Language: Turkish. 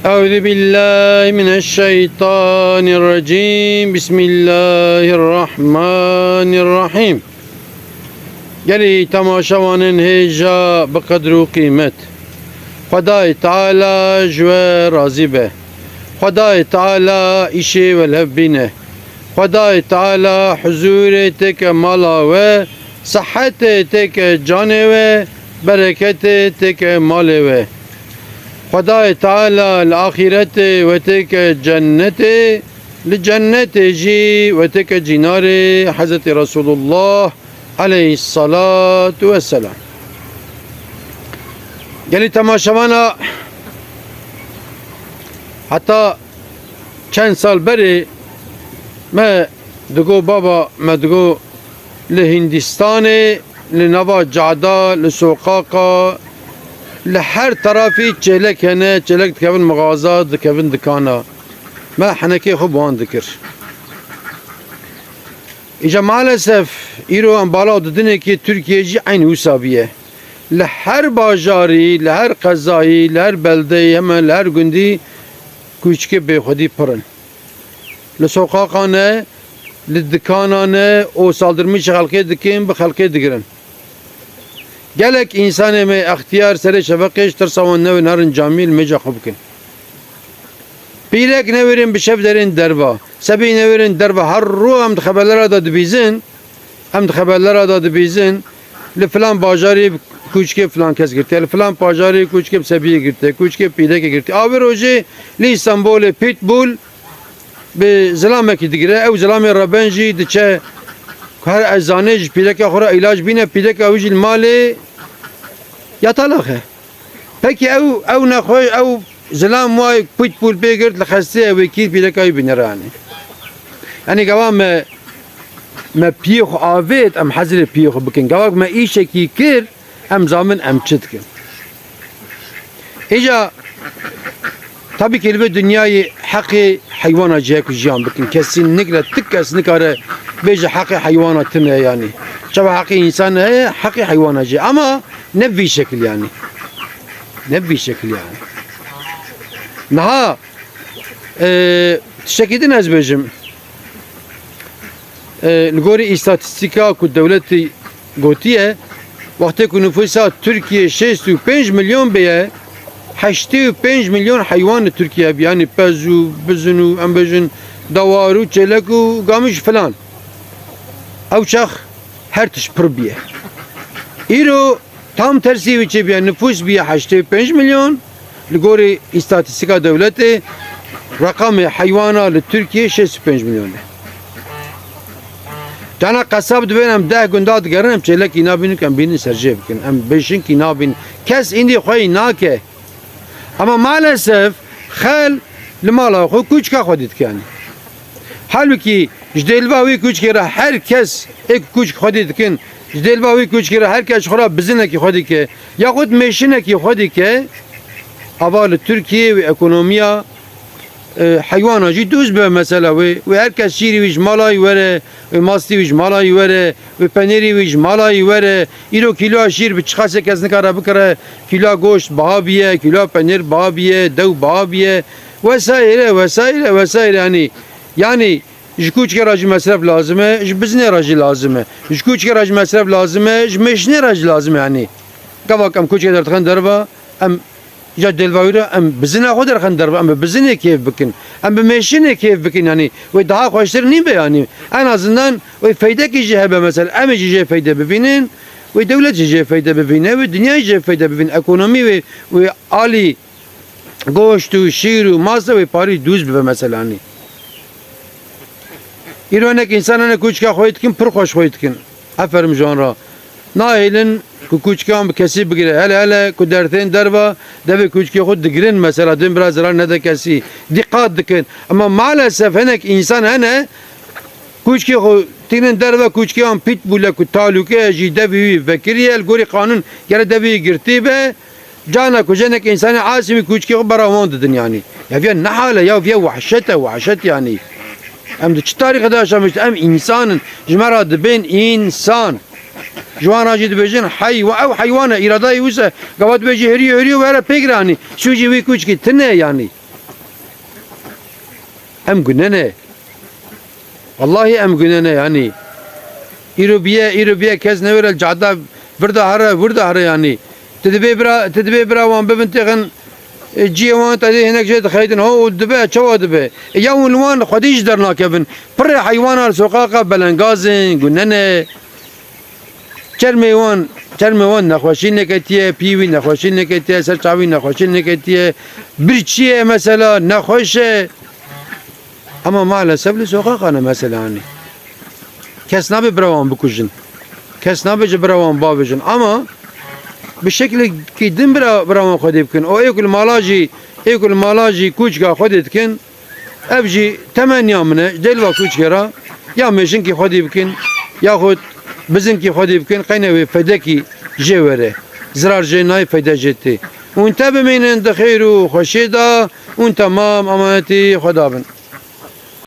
أعوذ بالله من الشيطان الرجيم بسم الله الرحمن الرحيم گلی تماشاوانن هجا بقدر و قیمت خدای تعالی جوه راضی به خدای تعالی ایشه و لبینه خدای تعالی حضور تک مالا و صحت تک جان و برکت تک مال و خدای تعالی الآخرت و تک جنت لجنت جی و تک جنار حضرت رسول الله علیه الصلاة والسلام گلی تماشاوانا حتی چند سال بری ما دگو بابا ما دگو لهندستان لنوا جعدا لسوقاقا لهر طرفی چلک هنه چلک دکوین مغازات دکوین دکانا ما حنکی خوب وان دکر İşte maalesef İran bala dedine ki Türkiye'ci aynı hesabıya. Her bajari, her kazayı, her belde, hemen her gündi küçük bir khudi pırın. Le sokakane, le dükkanane o saldırmış halkı dikin, bu halkı dikirin. Gelek insanı me ihtiyar sere şefakış tırsavan nevin harin camil meca khubkin. Pirek neverin bişevderin derba. Sebi neverin derba. Her ruh hem de haberlere da dibizin. Hem de haberlere da dibizin. Le falan bajari küçük falan kes girti. Le falan bajari küçük sebiye girti. Küçük pireke girti. Aver hoca li İstanbul'e pitbull be zalame ki digre. Ev zalame rabenji diçe her eczaneci pireke khora ilaç bine pireke avcil mali yatalakhe. Peki ev ne koy ev زلام واي بيت بول بيجرت لخستيه وكيل بيلكاي بنراني يعني قوام ما بيخ آفيت أم حزر بيخ بكن قوام ما إيشة كي كير أم زامن أم تشتكن إجا tabii ki elbette dünyayı hakkı hayvana cihek jiyan bıkın kesinlikle kesinlikle bece hakkı hayvana tine yani çaba hakkı insana hakkı hayvana cihek ama ne bir şekil yani ne bir şekil yani Naha teşekkür ezbecim. Lgori istatistika ku devleti gotiye vakti ku nüfusa Türkiye 65 milyon beye 85 milyon hayvan Türkiye yani pezu, bizunu, ambejin, davaru, çeleku, gamış falan. Avçak her tiş pır biye. İro tam tersi viçe biye nüfus biye 85 milyon لگوری استاتستیکا دولت رقم حیوانا لترکیه 65 میلیونه. جانا قصاب دوینم 10 گنداد گرنم چهلکی نابینو کم بینی سرجه بکن. ام بیشین کی نابین کس ایندی خوی ناکه. اما maalesef خال لمالا خو کوچکا خودید کنی. Halbuki jdelvavi küçkere herkes ek küçük xodid kin. Jdelvavi küçkere herkes xora bizineki xodike. Yahut meşineki xodike. Havalı Türkiye ve ekonomiya hayvanacı düz be mesela ve herkes şiri viş malay vere ve masti viş malay vere ve peniri viş malay vere ilo kilo şir bir çıkase kesne kara bu kara kilo goşt bahabiye kilo penir bahabiye dev bahabiye vesaire vesaire vesaire yani jkuç keraj masraf lazım bizne raj lazım jkuç keraj masraf lazım jmeşne raj lazım yani kavakam kuç kadar tıkan darba am ya delvayra am bizine kadar kandar ama bizine keyif bikin am meşine keyif bikin yani ve daha hoştur ne be yani en azından ve fayda ki cehbe mesela am cehbe fayda bibinin ve devlet cehbe fayda bibinin ve dünya cehbe fayda bibinin ekonomi ve ali goştu şiru masa ve pari düz be mesela hani İranek insanına küçük koyutkin pır hoş koyutkin aferin janra nailin küçükam kesip bigire hele kudertin derba devi küçük khud digirin mesela dün biraz zarar ne de kesi dikkat dikin ama maalesef henek insan hene küçük tinin derba küçükam pitbull ku taluke ji devi vekiriyel gori kanun gere devi girti be cana kujenek insanı asimi küçük baravon dedin yani ya ne hale ya vahşet yani hem de tarihte yaşamış hem insanın jmarad ben insan جوان راجد بجن حي او حيوانه ارادای وسه قوات بجی هریو و هر پیگرانی سوجی وی کوچ کی تنه یعنی em günene. Vallahi em günene yani. İrobiye kez ne verel cadda virda hara yani. Tedbe bira wan bibin tegen جیوان تا ده هنگ جد خیدن ها دبه چوا دبه یا ولوان خودیش در ناکبن پر حیوان سوقاقا بلنگازن گننه چرمیوان نخوشی نکتیه پیوی نخوشی نکتیه سرچاوی نخوشی نکتیه برچیه مثلا نخوشه اما maalesef سوقاقا مثلا hani kes nabe bravan bukujin kes nabe bravan babijin ama bir şekilde ki din bravan xodibkin o ekul malaji kuçka xodibkin evji temenni mine delva kuçkera ya meşin ki xodibkin yahut bizim ki xodibkin qaynevi fedeki jevere zarar jenay feda jetti un tabe minen de khairu khoshida un tamam amanati xodabın